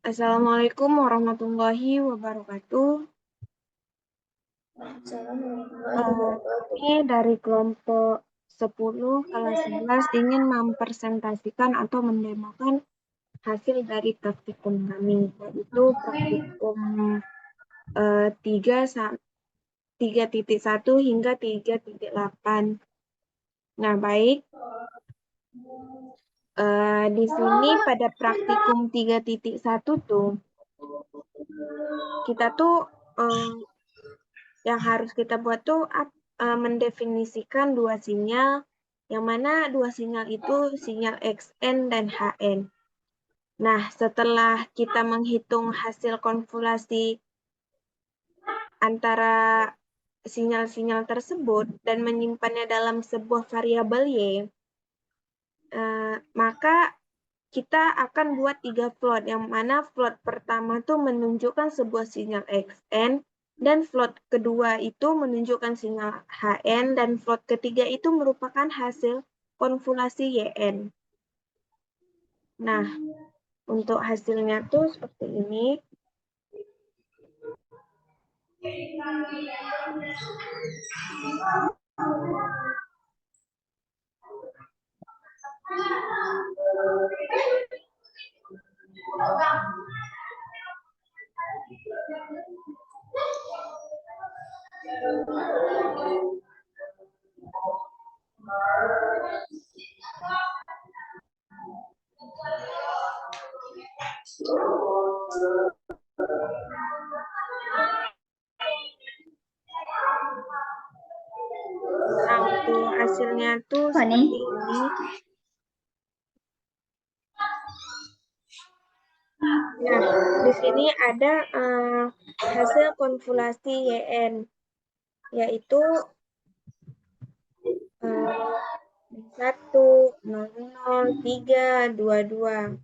Assalamualaikum warahmatullahi wabarakatuh. Kami dari kelompok 10 kelas 11 ingin mempresentasikan atau mendemokan hasil dari praktikum kami, yaitu praktikum 3.1 hingga 3.8. Nah, baik. Di sini pada praktikum 3.1 tuh, kita tuh yang harus kita buat tuh mendefinisikan dua sinyal, yang mana dua sinyal itu sinyal Xn dan Hn. Nah, setelah kita menghitung hasil konvolasi antara sinyal-sinyal tersebut dan menyimpannya dalam sebuah variabel Y, maka kita akan buat 3 float, yang mana float pertama tuh menunjukkan sebuah sinyal Xn, dan float kedua itu menunjukkan sinyal Hn, dan float ketiga itu merupakan hasil konvolasi Yn. Nah, untuk hasilnya tuh seperti ini. Nah, untuk hasilnya tuh seperti ini. Nah, di sini ada hasil konvolasi Yn, yaitu 1, 0, 3, 22.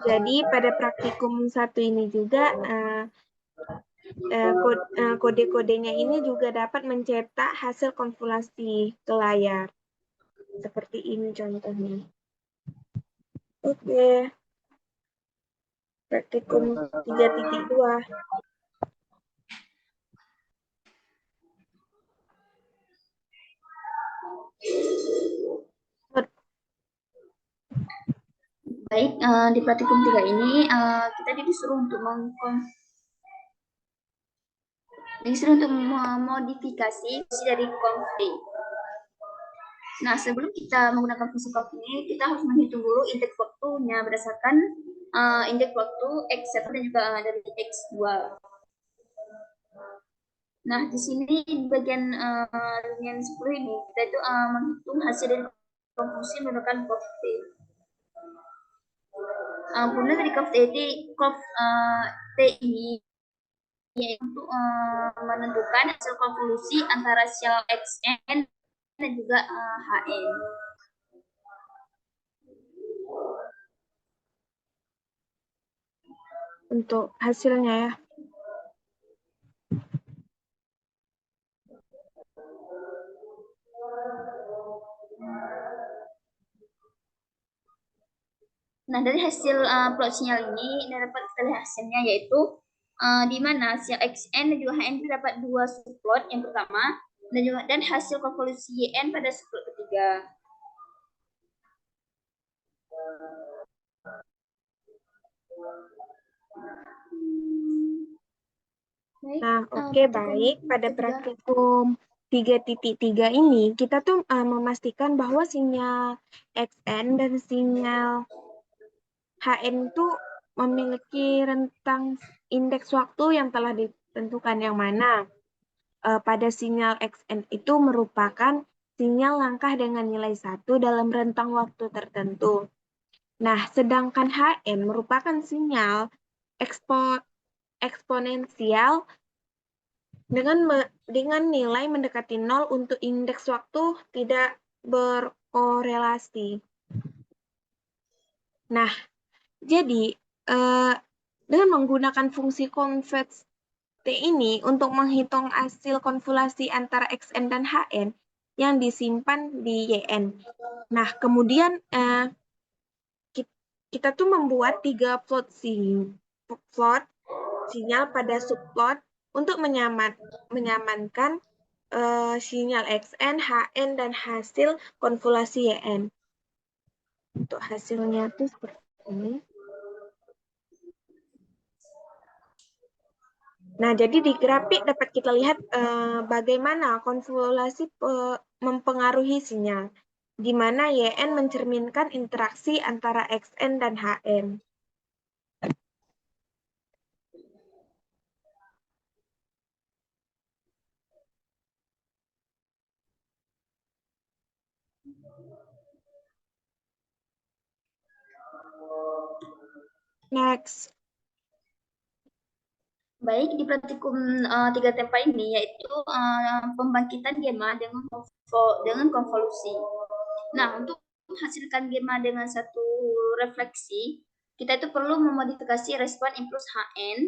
Jadi pada praktikum 1 ini juga kode-kodenya ini juga dapat mencetak hasil konvolasi ke layar. Seperti ini contohnya. Oke. Praktikum 3.2. Baik, di praktikum 3 ini kita disuruh untuk memodifikasi fungsi dari conv. Nah, sebelum kita menggunakan fungsi conv ini, kita harus menghitung dulu indeks waktunya berdasarkan indeks waktu X1 dan juga dari X2. Nah, di sini di bagian yang 10 ini, kita itu menghitung hasil dari fungsi menggunakan conv. Kemudian dari conv T ini yaitu untuk menentukan hasil konvolusi antara sinyal Xn dan juga Hn. Untuk hasilnya ya. Nah, dari hasil plot sinyal ini dapat kita lihat hasilnya, yaitu di mana sinyal Xn dan juga Hn itu dapat dua subplot yang pertama, dan hasil konvolusi Yn pada subplot ketiga. Nah, oke, baik. Pada praktikum 3.3 ini, kita tuh memastikan bahwa sinyal Xn dan sinyal Hn itu memiliki rentang indeks waktu yang telah ditentukan, yang mana pada sinyal Xn itu merupakan sinyal langkah dengan nilai 1 dalam rentang waktu tertentu. Nah, sedangkan Hn merupakan sinyal eksponensial dengan nilai mendekati 0 untuk indeks waktu tidak berkorelasi. Nah, jadi dengan menggunakan fungsi conv T ini untuk menghitung hasil konvolasi antara Xn dan Hn yang disimpan di Yn. Nah, kemudian kita tuh membuat 3 plot sinyal pada subplot untuk menyamankan sinyal XN, HN, dan hasil konvolasi YN. Untuk hasilnya tuh seperti ini. Nah, jadi di grafik dapat kita lihat bagaimana konvolasi mempengaruhi sinyal, di mana YN mencerminkan interaksi antara XN dan HN. Next. Baik, di praktikum 3 tempat ini yaitu pembangkitan gamma dengan konvolusi. Nah, untuk menghasilkan gamma dengan satu refleksi, kita itu perlu memodifikasi respon impuls HN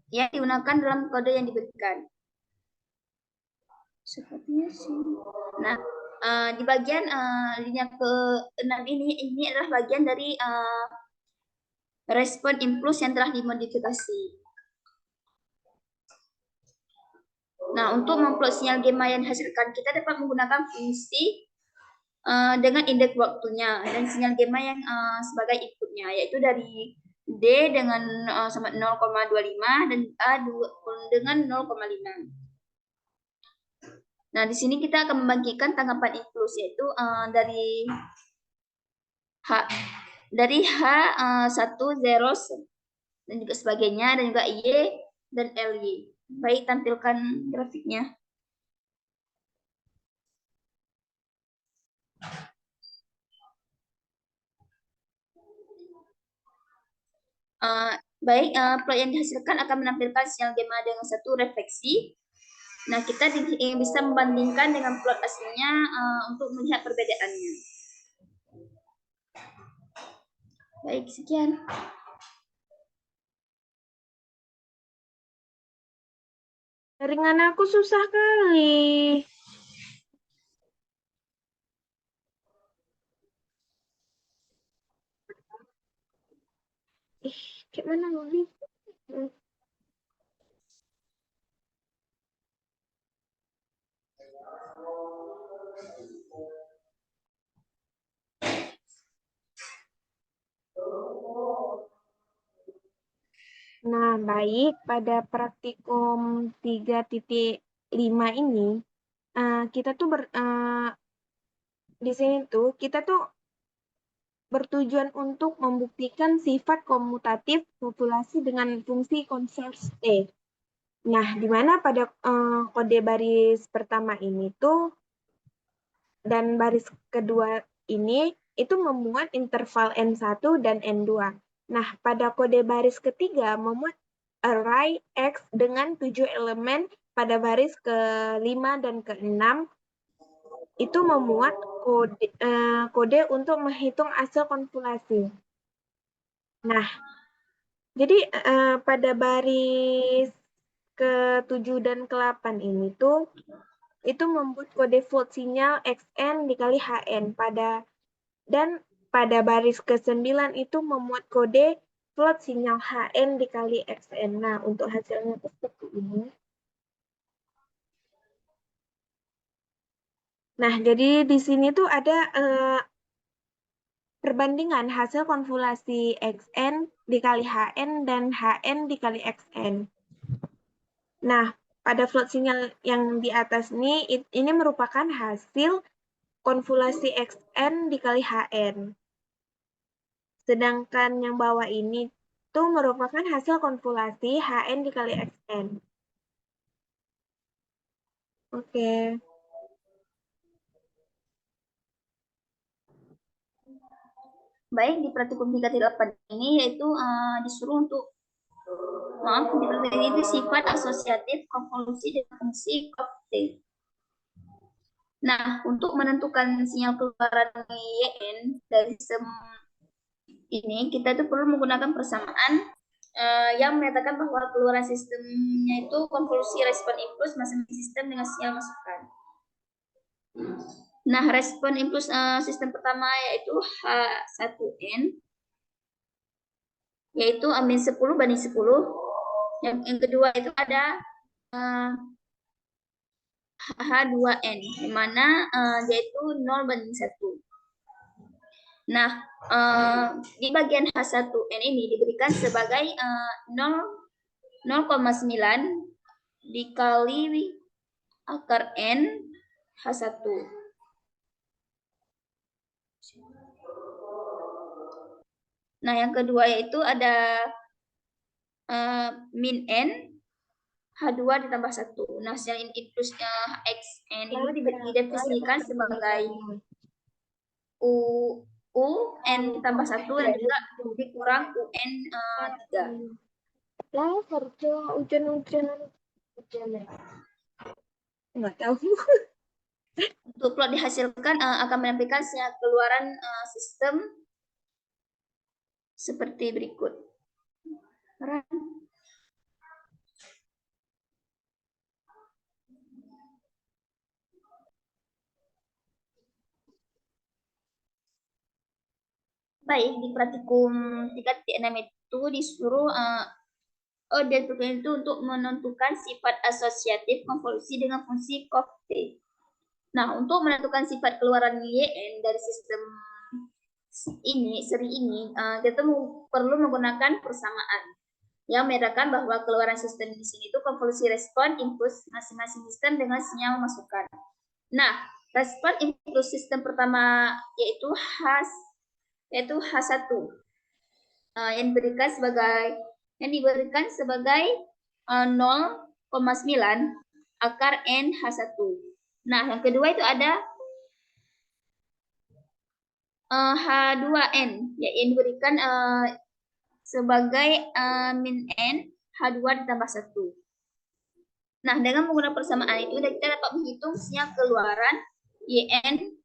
yang digunakan dalam kode yang diberikan. Sepertinya sih. Nah, di bagian linia ke-6 ini adalah bagian dari respon impuls yang telah dimodifikasi. Nah, untuk memplot sinyal gamma yang dihasilkan, kita dapat menggunakan fungsi dengan indeks waktunya dan sinyal gamma yang sebagai inputnya, yaitu dari D dengan sama 0,25 dan A dengan 0,5. Nah, di sini kita akan membagikan tanggapan impuls, yaitu dari H 1, 0 dan juga sebagainya, dan juga Y dan LY. Baik, tampilkan grafiknya. Baik, plot yang dihasilkan akan menampilkan sinyal gamma dengan satu refleksi. Nah, kita bisa membandingkan dengan plot aslinya untuk melihat perbedaannya. Baik, sekian. Jaringan aku susah kali. Kayak mana Luli? Nah, baik, pada praktikum 3.5 ini, kita tuh di sini tuh kita tuh bertujuan untuk membuktikan sifat komutatif populasi dengan fungsi conserve T. Nah, di mana pada kode baris pertama ini tuh dan baris kedua ini itu memuat interval N1 dan N2. Nah, pada kode baris ketiga memuat array X dengan 7 elemen, pada baris ke-5 dan ke-6 itu memuat kode untuk menghitung hasil konvolasi. Nah, jadi pada baris ke-7 dan ke-8 ini tuh itu membuat kode float sinyal XN dikali HN dan pada baris ke-9 itu memuat kode float sinyal HN dikali XN. Nah, untuk hasilnya itu seperti ini. Nah, jadi di sini tuh ada perbandingan hasil konvolasi XN dikali HN dan HN dikali XN. Nah, pada float sinyal yang di atas ini merupakan hasil konvolasi XN dikali HN. Sedangkan yang bawah ini tuh merupakan hasil konvolasi HN dikali XN. Oke. Baik, di praktikum 3.8 ini yaitu disuruh untuk ini sifat asosiatif konvolusi dan fungsi cocktail. Nah, untuk menentukan sinyal keluaran YN dari sistem ini, kita itu perlu menggunakan persamaan yang menyatakan bahwa keluaran sistemnya itu konvolusi respon impuls masing-masing sistem dengan sinyal masukan. Nah, respon impuls sistem pertama yaitu H1N, yaitu amin 10 banding 10. Yang kedua itu ada H2N, di mana yaitu 0 banding 1. Nah, di bagian H1N ini diberikan sebagai 0,9 dikali akar N H1. Nah, yang kedua yaitu ada min N H2 ditambah 1. Nah, sinyal impulsnya XN itu didefinisikan sebagai U UN ditambah 1 dan juga dikurang UN 3. Lah, kerja hujan-hujan. Nggak tahu. Untuk plot dihasilkan akan menampilkan sinyal keluaran sistem seperti berikut. Baik, di praktikum 3.6 itu disuruh dan itu untuk menentukan sifat asosiatif konvolusi dengan fungsi Cox-T. Nah, untuk menentukan sifat keluaran YN dari sistem ini, seri ini, kita perlu menggunakan persamaan yang membedakan bahwa keluaran sistem di sini itu konvolusi respon impuls masing-masing sistem dengan sinyal masukan. Nah, respon impuls sistem pertama yaitu H1 yang diberikan sebagai 0,9 akar N H1. Nah, yang kedua itu ada H2N yang diberikan sebagai min N H2 ditambah 1. Nah, dengan menggunakan persamaan itu kita dapat menghitung sinyal keluaran YN.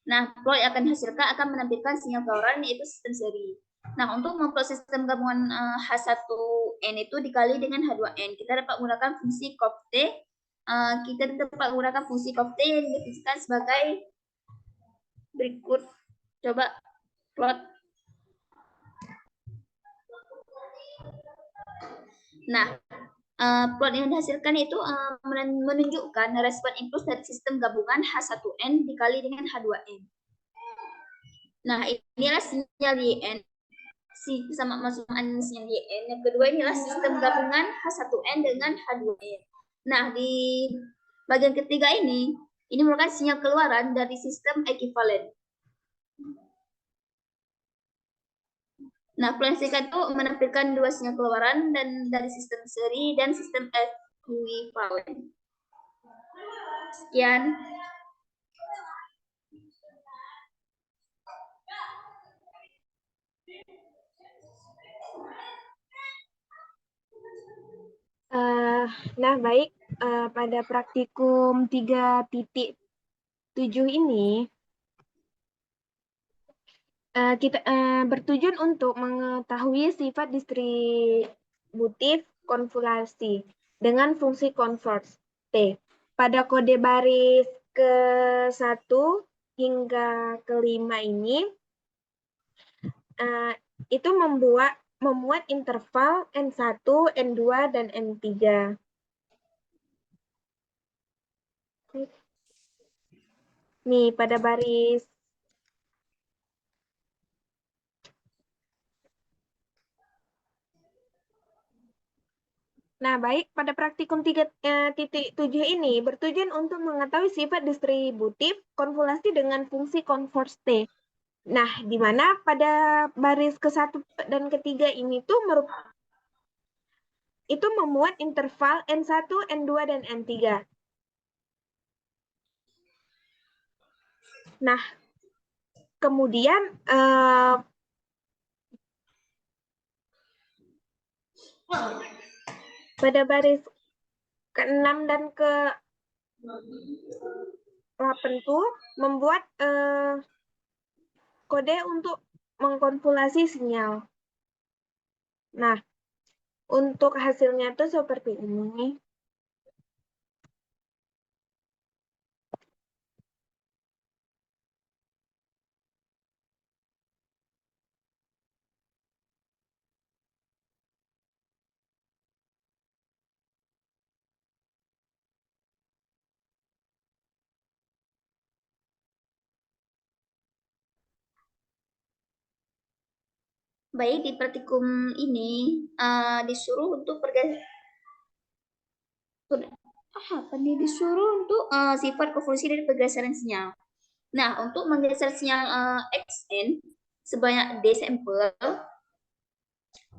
Nah, plot yang akan dihasilkan akan menampilkan sinyal keluaran yaitu sistem seri. Nah, untuk memproses sistem gabungan H1N itu dikali dengan H2N, kita dapat menggunakan fungsi Cox-T. Kita dapat menggunakan fungsi Cox-T yang didefinisikan sebagai berikut. Coba plot. Nah, plot yang dihasilkan itu menunjukkan respon impuls dari sistem gabungan H1N dikali dengan H2N. Nah, inilah sinyal YN. Sama masukan sinyal YN. Yang kedua inilah sistem gabungan H1N dengan H2N. Nah, di bagian ketiga ini merupakan sinyal keluaran dari sistem ekivalen. Nah, plan singkat itu menampilkan dua sinyal keluaran dan dari sistem seri dan sistem ekivalen. Sekian. Nah, baik, pada praktikum 3.7 ini, kita bertujuan untuk mengetahui sifat distributif konvolasi dengan fungsi converse T. Pada kode baris ke-1 hingga ke-5 ini, itu memuat interval N1, N2, dan N3. Nih, pada baris Nah, baik, pada praktikum 3.7 ini bertujuan untuk mengetahui sifat distributif konvolasi dengan fungsi converse T. Nah, di mana pada baris ke-1 dan ke-3 ini tuh itu memuat interval N1, N2, dan N3. Nah, kemudian pada baris ke-6 dan ke-8 tuh membuat kode untuk mengkonvolasi sinyal. Nah, untuk hasilnya tuh seperti ini. Baik, di praktikum ini disuruh untuk disuruh untuk sifat konvolusi dari pergeseran sinyal. Nah, untuk menggeser sinyal XN sebanyak D sampel,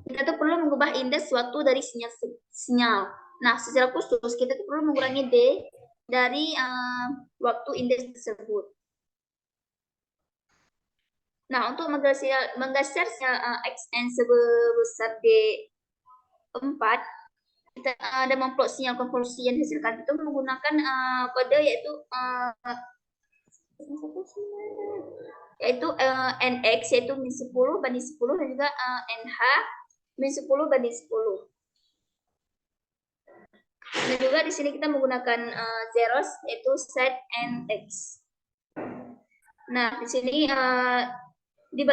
kita tuh perlu mengubah indeks suatu dari sinyal. Nah, secara khusus kita tuh perlu mengurangi D dari waktu indeks tersebut. Nah, untuk menggeser sinyal XN sebesar D4, kita ada memplot sinyal konvolusi yang dihasilkan itu menggunakan kode yaitu NX yaitu min 10 banding 10 dan juga NH min 10 banding 10. Dan juga di sini kita menggunakan zeros yaitu set NX. Nah, di sini di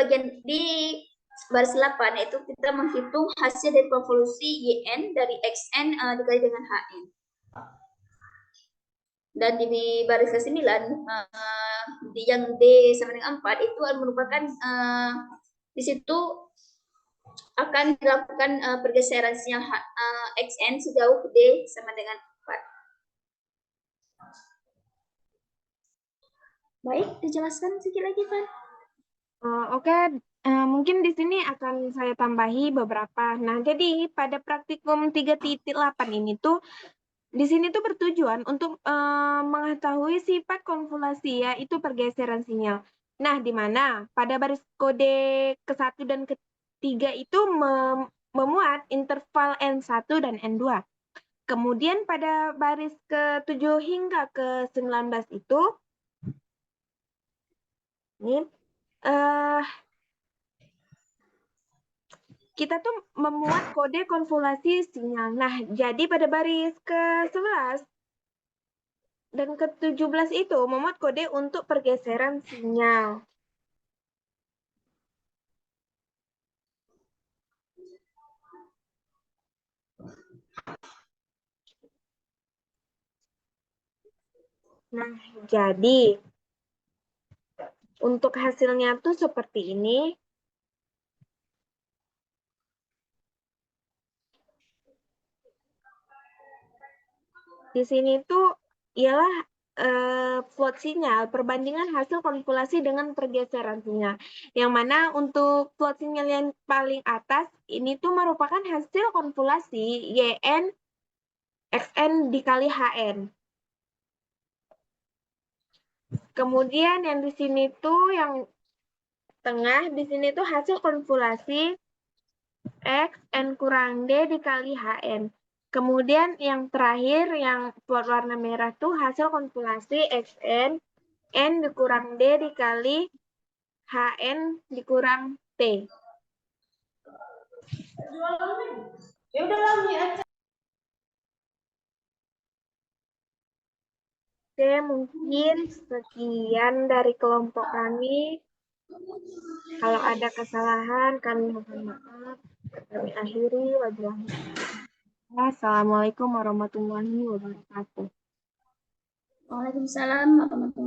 baris 8 yaitu kita menghitung hasil dari konvolusi YN dari XN dikali dengan HN. Dan di baris ke-9 yang D sama dengan 4 itu merupakan di situ akan dilakukan pergeseran sinyal XN sejauh D sama dengan 4. Baik, dijelaskan sedikit lagi, Van. Oke, mungkin di sini akan saya tambahi beberapa. Nah, jadi pada praktikum 3.8 ini tuh di sini tuh bertujuan untuk mengetahui sifat konvolasi yaitu pergeseran sinyal. Nah, di mana pada baris kode ke-1 dan ke-3 itu memuat interval N1 dan N2. Kemudian pada baris ke-7 hingga ke-19 itu ini kita tuh memuat kode konvolasi sinyal. Nah, jadi pada baris ke-11 dan ke-17 itu memuat kode untuk pergeseran sinyal. Nah, jadi untuk hasilnya tuh seperti ini. Di sini tuh ialah plot sinyal, perbandingan hasil kalkulasi dengan pergeseran sinyal. Yang mana untuk plot sinyal yang paling atas, ini tuh merupakan hasil konvolasi YN XN dikali HN. Kemudian yang di sini tuh yang tengah, di sini tuh hasil konvolasi X, N kurang D dikali HN. Kemudian yang terakhir, yang plot warna merah tuh hasil konvolasi XN, N dikurang D dikali HN dikurang T. Ya udah lah, Oke, mungkin sekian dari kelompok kami. Kalau ada kesalahan, kami mohon maaf. Kami akhiri. Wassalamualaikum warahmatullahi wabarakatuh. Waalaikumsalam warahmatullahi